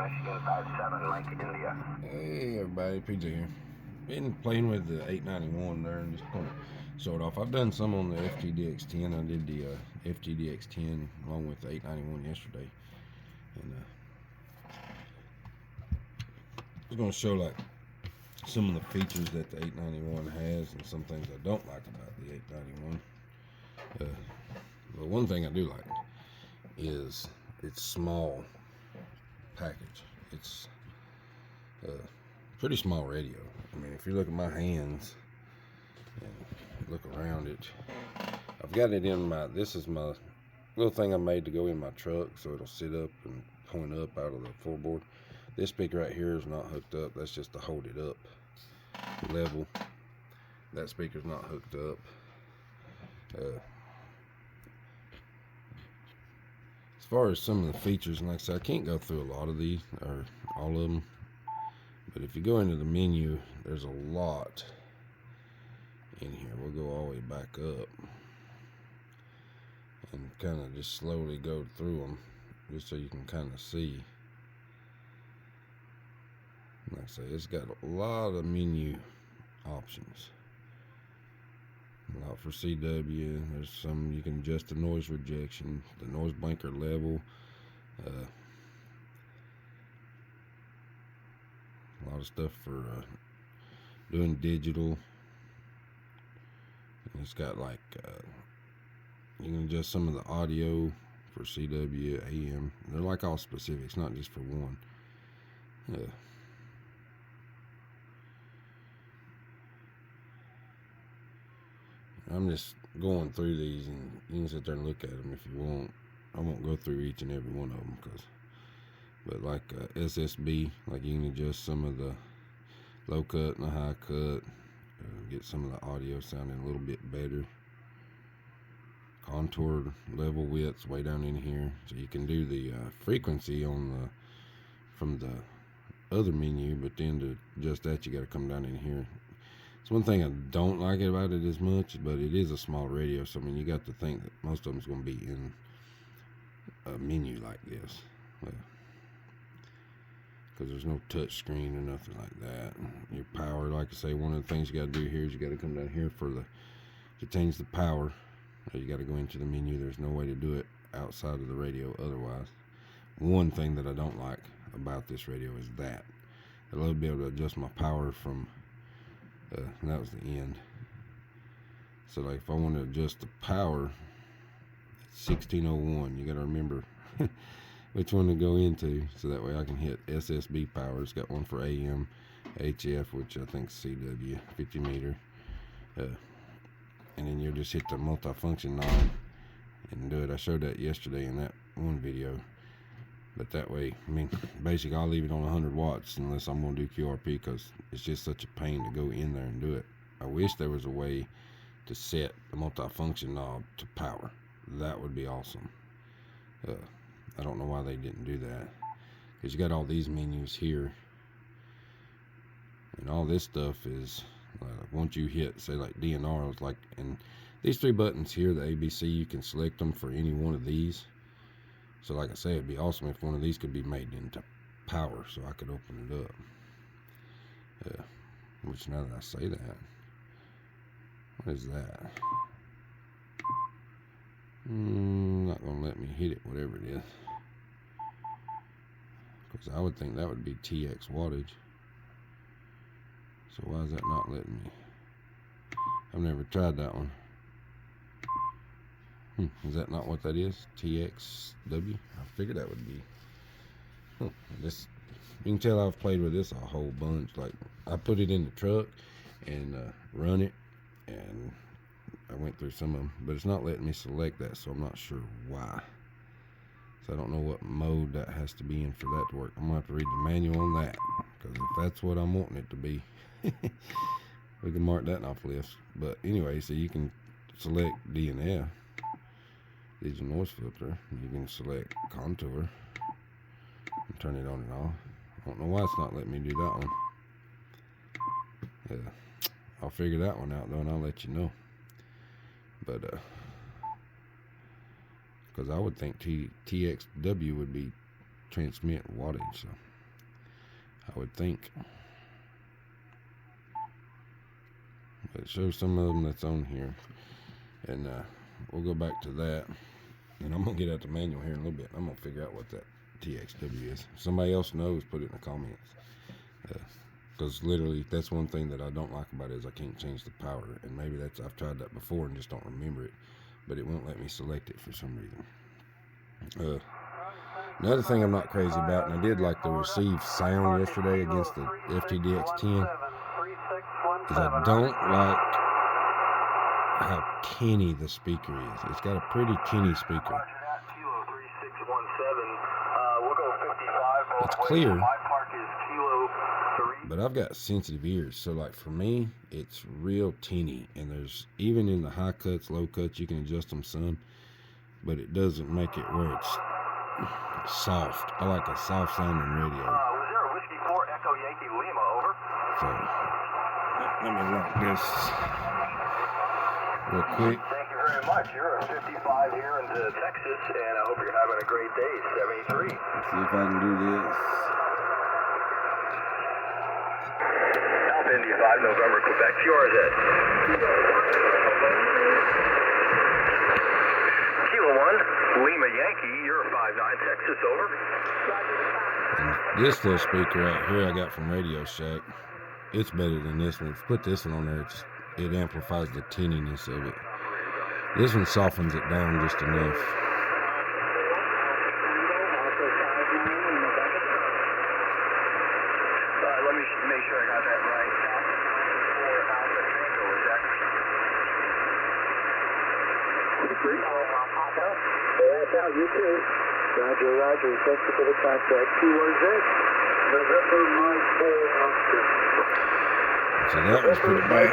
Michigan 57, Mike, India. Hey everybody, PJ here. Been playing with the 891 there and just going to show it off. I've done some on the ft-891. I did the ft-891 along with the 891 yesterday. And I was going to show like some of the features that the 891 has and some things I don't like about the 891. But one thing I do like is its small package. It's pretty small radio. I mean, if you look at my hands and look around it, I've got it in my, this is my little thing I made to go in my truck so it'll sit up and point up out of the floorboard. This speaker right here is not hooked up. That's just to hold it up level. That speaker's not hooked up. As far as some of the features, and like I said, I can't go through a lot of these or all of them, but if you go into the menu, there's a lot in here. We'll go all the way back up and kind of just slowly go through them just so you can kind of see. Like I say, it's got a lot of menu options. A lot for CW. There's some you can adjust the noise rejection, the noise blanker level. A lot of stuff for doing digital. And it's got like you can adjust some of the audio for CW, AM. They're like all specifics, not just for one. I'm just going through these, and you can sit there and look at them if you want. I won't go through each and every one of them, but like SSB, like you can adjust some of the low cut and the high cut, get some of the audio sounding a little bit better. Contour level widths way down in here, so you can do the frequency on the from the other menu, but then to adjust that you got to come down in here. It's one thing I don't like about it as much, but it is a small radio, so I mean you got to think that most of them's going to be in a menu like this, because there's no touch screen or nothing like that. Your power, like I say, one of the things you got to do here is you got to come down here for the to change the power. You got to go into the menu. There's no way to do it outside of the radio otherwise. One thing that I don't like about this radio is that I love to be able to adjust my power from and that was the end. So like if I want to adjust the power, it's 1601. You got to remember which one to go into, so that way I can hit SSB power. It's got one for AM, HF, which I think is CW, 50 meter. And then you'll just hit the multifunction knob and do it. I showed that yesterday in that one video. But that way, I mean, basically I'll leave it on 100 watts unless I'm going to do QRP, because it's just such a pain to go in there and do it. I wish there was a way to set the multifunction knob to power. That would be awesome. I don't know why they didn't do that, because you got all these menus here. And all this stuff is, once you hit, say like DNR, it's like, and these three buttons here, the ABC, you can select them for any one of these. So like I say, it'd be awesome if one of these could be made into power, so I could open it up. Which now that I say that, what is that? Not gonna let me hit it, whatever it is, because I would think that would be TX wattage. So why is that not letting me? I've never tried that one. Is that not what that is? TXW? I figured that would be. This, you can tell I've played with this a whole bunch. Like I put it in the truck and run it, and I went through some of them, but it's not letting me select that, so I'm not sure why. So I don't know what mode that has to be in for that to work. I'm gonna have to read the manual on that, because if that's what I'm wanting it to be, we can mark that off the list. But anyway, so you can select DNF. Digital noise filter. You can select contour and turn it on and off. I don't know why it's not letting me do that one. I'll figure that one out though, and I'll let you know. But because I would think TXW would be transmit wattage. So I would think. But it shows some of them that's on here. And we'll go back to that. And I'm going to get out the manual here in a little bit. I'm going to figure out what that TXW is. If somebody else knows, put it in the comments. Because literally, that's one thing that I don't like about it is I can't change the power. And maybe I've tried that before and just don't remember it. But it won't let me select it for some reason. Another thing I'm not crazy about, and I did like the received sound yesterday against the FTDX10, is I don't like how tinny the speaker is. It's got a pretty tinny speaker. It's clear, but I've got sensitive ears, so like for me, it's real tinny. And there's, even in the high cuts, low cuts, you can adjust them some, but it doesn't make it where it's soft. I like a soft sounding radio. Was there a Whiskey 4 Echo Yankee Lima, over? So, let me lock this real quick. Thank you very much. You're a 55 here into Texas, and I hope you're having a great day. 73. Let's see if I can do this. Alpha India 5, November, Quebec. Yours is. Kilo 1, Lima Yankee. You're a 59, Texas, over. And this little speaker right here I got from Radio Shack, it's better than this one. If you put this one on there, it amplifies the tinniness of it. This one softens it down just enough. Let me make sure I got that right. For Alpha Tango, is that? That's out, you too. Roger, roger. Thank you for the contact. QRZ, November Mike 4 Oscar. So that was pretty bad.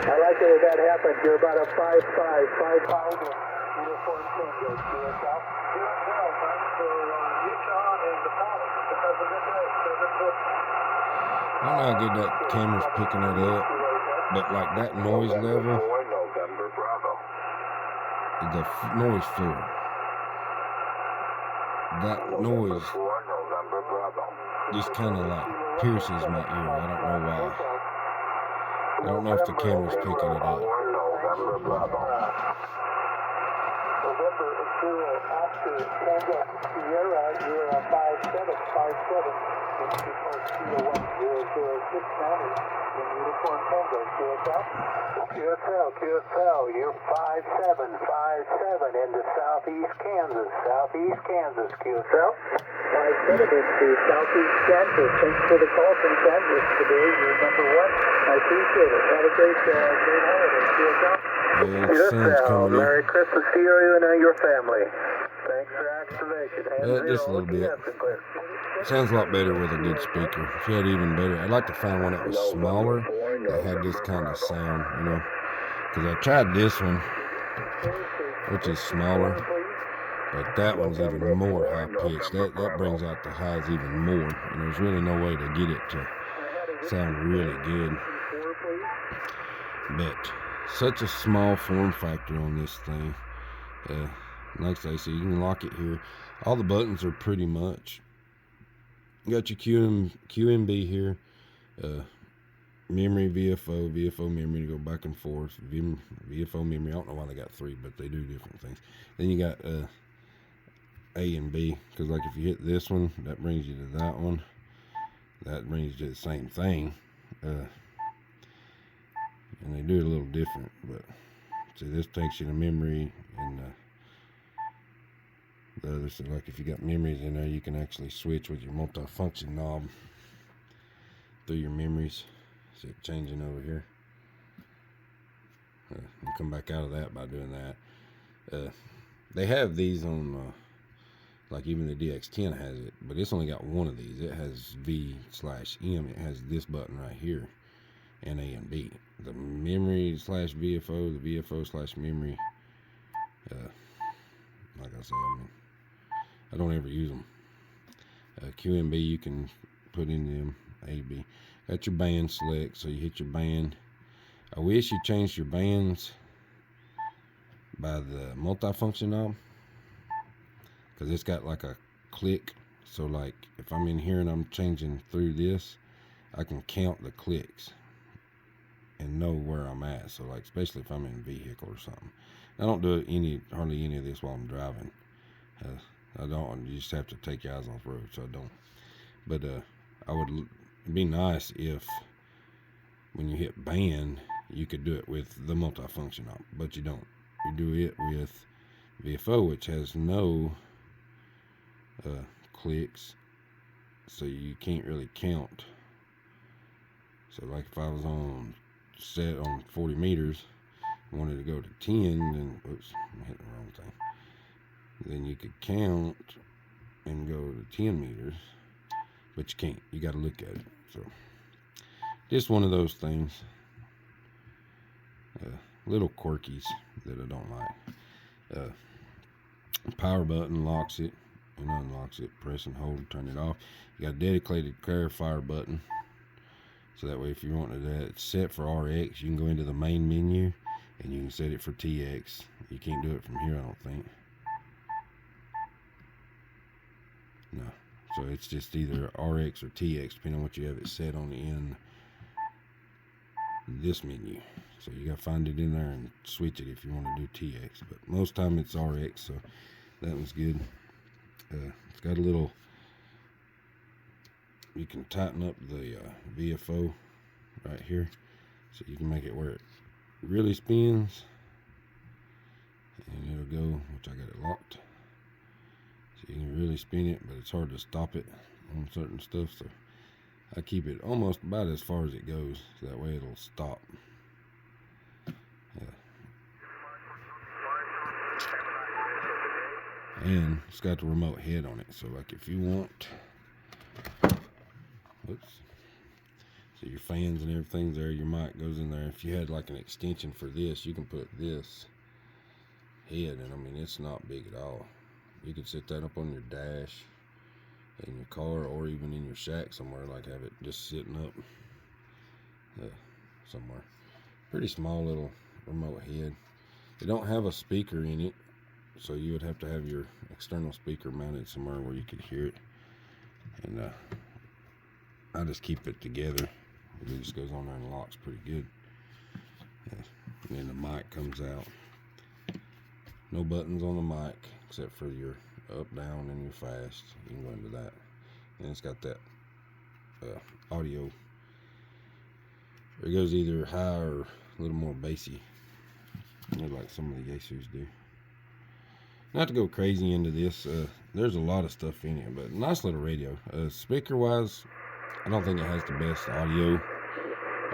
I like it when that happens. You're about a 5'5", 5 pounder uniform Tango. QSL. Doing well, thanks for Utah and the Palace because of this race. I don't know how good that camera's picking it up, but like that noise level, the noise floor, that noise just kind of like pierces my ear. I don't know why. I don't know if the camera's picking it up. November Zero Oscar Tango Sierra, you're a 5'7", Kilo 10069 in uniform Tango. QSL, you're 5'7", into southeast Kansas, QSL. 5'7" into southeast Kansas. Thanks for the call from Kansas today. You're number 1. I appreciate it. Have a great holiday, QSL. Coming Merry Christmas to you and your family. Thanks for activation. Just a little bit. Sounds a lot better with a good speaker. If you had even better, I'd like to find one that was smaller that had this kind of sound, you know. Because I tried this one, which is smaller, but that one's even more high pitched. That brings out the highs even more, and there's really no way to get it to sound really good. But such a small form factor on this thing. Like I say, so you can lock it here. All the buttons are pretty much. You got your QMB here, memory, VFO memory to go back and forth, VFO memory. I don't know why they got 3, but they do different things. Then you got A and B, because like if you hit this one, that brings you to that one. That brings you to the same thing. And they do it a little different, but see, this takes you to memory, and the other, so like if you got memories in there, you can actually switch with your multi-function knob through your memories. See it changing over here. You come back out of that by doing that. They have these on, like even the DX10 has it, but it's only got one of these. It has V/M. It has this button right here, and A and B. The memory/VFO, the VFO/memory. Like I said, I don't ever use them. QMB, you can put in them. AB. Got your band select, so you hit your band. I wish you changed your bands by the multifunction knob, because it's got like a click. So like if I'm in here and I'm changing through this, I can count the clicks and know where I'm at. So like, especially if I'm in a vehicle or something. I don't do hardly any of this while I'm driving. I don't. You just have to take your eyes off the road, so I don't. But it'd be nice if when you hit band, you could do it with the multifunction knob, but you don't. You do it with VFO, which has no clicks, so you can't really count. So like if I was set on 40 meters, wanted to go to 10, then oops, I'm hitting the wrong thing. Then you could count and go to 10 meters, but you can't. You got to look at it. So just one of those things, little quirkies that I don't like. Power button locks it and unlocks it. Press and hold, turn it off. You got a dedicated clarifier button, so that way if you wanted that, it's set for RX. You can go into the main menu and you can set it for TX. You can't do it from here, I don't think. No. So it's just either RX or TX, depending on what you have it set on in this menu. So you gotta find it in there and switch it if you want to do TX. But most time it's RX, so that one's good. It's got a little, you can tighten up the VFO right here, so you can make it where it really spins, and it'll go, which I got it locked. So you can really spin it, but it's hard to stop it on certain stuff, so I keep it almost about as far as it goes, so that way it'll stop. And it's got the remote head on it, so like if you want, oops, so your fans and everything's there, your mic goes in there. If you had like an extension for this, you can put this head, and I mean, it's not big at all. You could set that up on your dash in your car, or even in your shack somewhere, like have it just sitting up somewhere. Pretty small little remote head. They don't have a speaker in it, so you would have to have your external speaker mounted somewhere where you could hear it. And I just keep it together. It just goes on there and locks pretty good. And then the mic comes out. No buttons on the mic except for your up, down, and your fast. You can go into that. And it's got that audio. It goes either high or a little more bassy, like some of the yaesus do. Not to go crazy into this, there's a lot of stuff in here, but nice little radio. Speaker wise, I don't think it has the best audio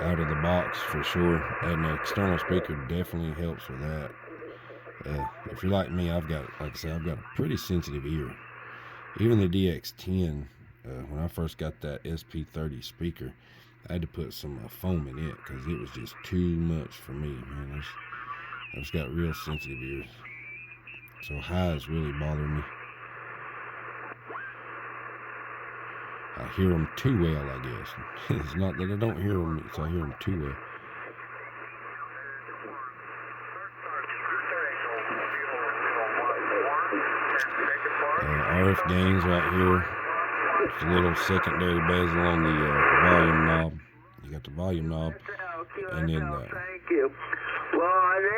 out of the box for sure, and the external speaker definitely helps with that. If you're like me, I've got, like I said, I've got a pretty sensitive ear. Even the DX10, when I first got that SP30 speaker, I had to put some foam in it because it was just too much for me, man. I've just got real sensitive ears. So highs really bother me. I hear them too well, I guess. It's not that I don't hear them, it's I hear them too well. RF gains right here. It's a little secondary bezel on the volume knob. You got the volume knob, and then thank you. Well,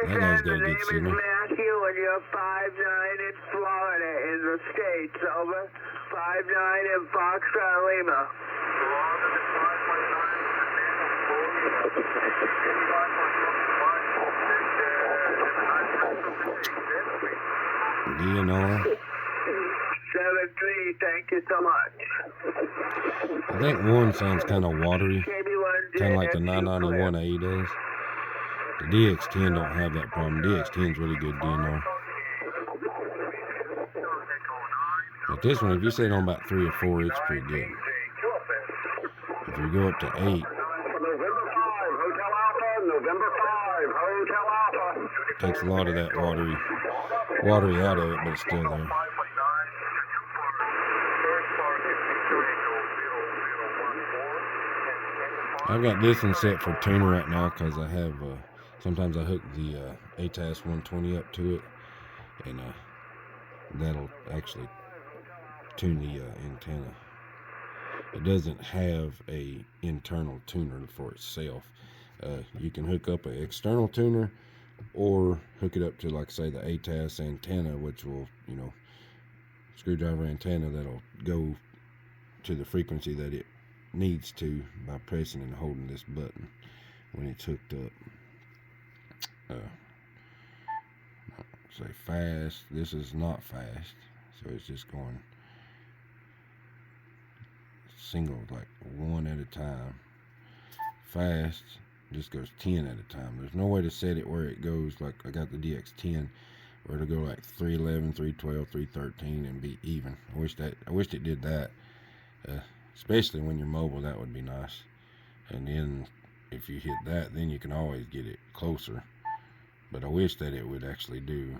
that guy's got a good signal. Matthew, and you're 5'9" in Florida in the States, over. 5'9" in Foxtrot Lima. DNR. 7-3, thank you so much. I think one sounds kind of watery, kind of like the 991A does. The DX10 don't have that problem. DX10's really good DNR. But this one, if you set it on about 3 or 4, it's pretty good. If you go up to 8, November 5, Hotel Alpha, November 5, Hotel Alpha. it takes a lot of that watery out of it, but it's still there. I've got this one set for tuner right now because I have Sometimes I hook the ATAS 120 up to it, and that'll actually tune the antenna. It doesn't have a internal tuner for itself. You can hook up an external tuner or hook it up to, like say, the ATAS antenna, which will, you know, screwdriver antenna that'll go to the frequency that it needs to by pressing and holding this button when it's hooked up. Say fast. This is not fast, so it's just going single, like one at a time. Fast just goes 10 at a time. There's no way to set it where it goes like I got the DX10, where it'll go like 311, 312, 313 and be even. I wished it did that. Especially when you're mobile, that would be nice. And then if you hit that, then you can always get it closer. But I wish that it would actually do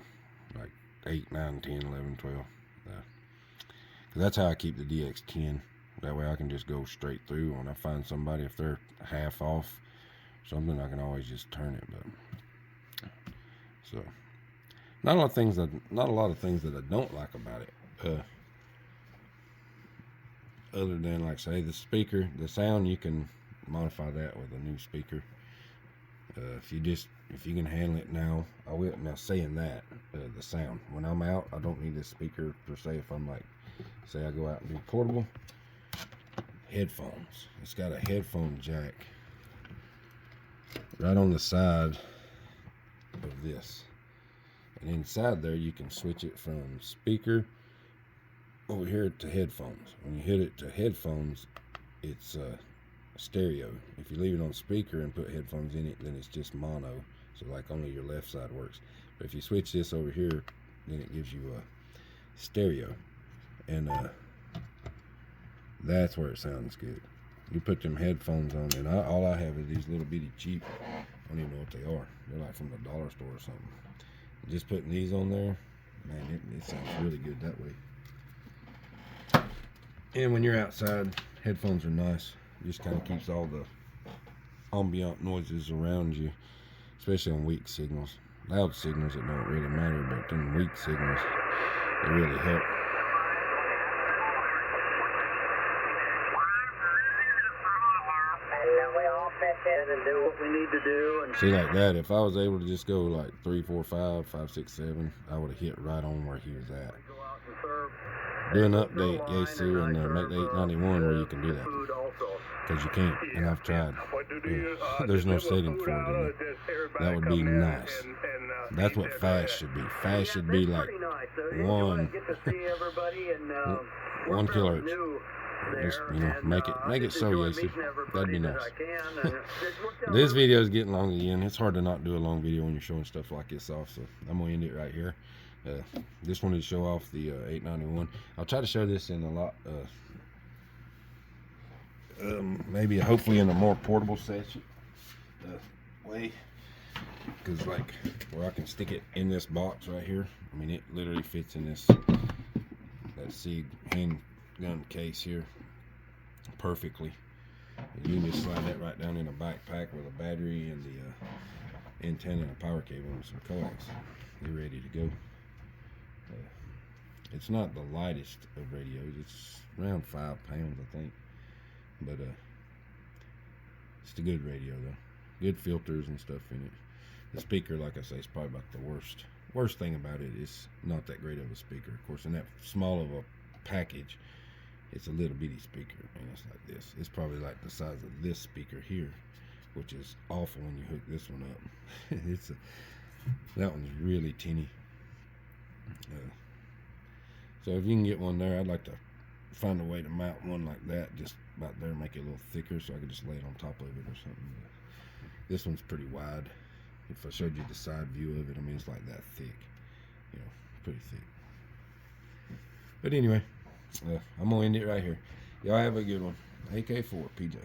like 8, 9, 10, 11, 12. 'Cause that's how I keep the DX10. That way I can just go straight through. When I find somebody, if they're half off something, I can always just turn it. But so not a lot of things that I don't like about it. Other than, like say, the speaker, the sound, you can modify that with a new speaker. If you can handle it now, I will. Now saying that, the sound, when I'm out, I don't need this speaker per se. If I'm like, say I go out and do portable, headphones. It's got a headphone jack right on the side of this. And inside there, you can switch it from speaker over here to headphones. When you hit it to headphones, it's stereo. If you leave it on speaker and put headphones in it, then it's just mono, so like only your left side works. But if you switch this over here, then it gives you a stereo, and that's where it sounds good. You put them headphones on, and all I have is these little bitty cheap, I don't even know what they are, they're like from the dollar store or something. Just putting these on there, man, it sounds really good that way. And when you're outside, headphones are nice. Just kind of keeps all the ambient noises around you, especially on weak signals. Loud signals, it don't really matter, but them weak signals, they really help. And do what we need to do. And see, like that, if I was able to just go like 3, 4, 5, 5, 6, 7, I would have hit right on where he was at. Do an update, yaesu, and make the 891 where you can do that. Because you can't, and I've tried. There's no setting for it in it. That would be nice. That's what fast should be. Fast should be like 1 kilohertz. Just, you know, make it so, yaesu. That'd be nice. This video is getting long again. It's hard to not do a long video when you're showing stuff like this off, so I'm gonna end it right here. Just wanted to show off the 891. I'll try to show this in a lot, maybe hopefully in a more portable session way, because like where I can stick it in this box right here. I mean, it literally fits in this that SIG handgun case here perfectly. And you can just slide that right down in a backpack with a battery and the antenna and a power cable and some coax. You're ready to go. It's not the lightest of radios. It's around 5 pounds, I think. But it's a good radio though. Good filters and stuff in it. The speaker, like I say, is probably about the worst thing about it. It's not that great of a speaker. Of course, in that small of a package, it's a little bitty speaker, and it's like this. It's probably like the size of this speaker here, which is awful when you hook this one up. That one's really teeny. So if you can get one there, I'd like to find a way to mount one like that, just about there, make it a little thicker, so I could just lay it on top of it or something. This one's pretty wide. If I showed you the side view of it, I mean, it's like that thick, you know, pretty thick. But anyway, I'm gonna end it right here. Y'all have a good one. AK4 PJ.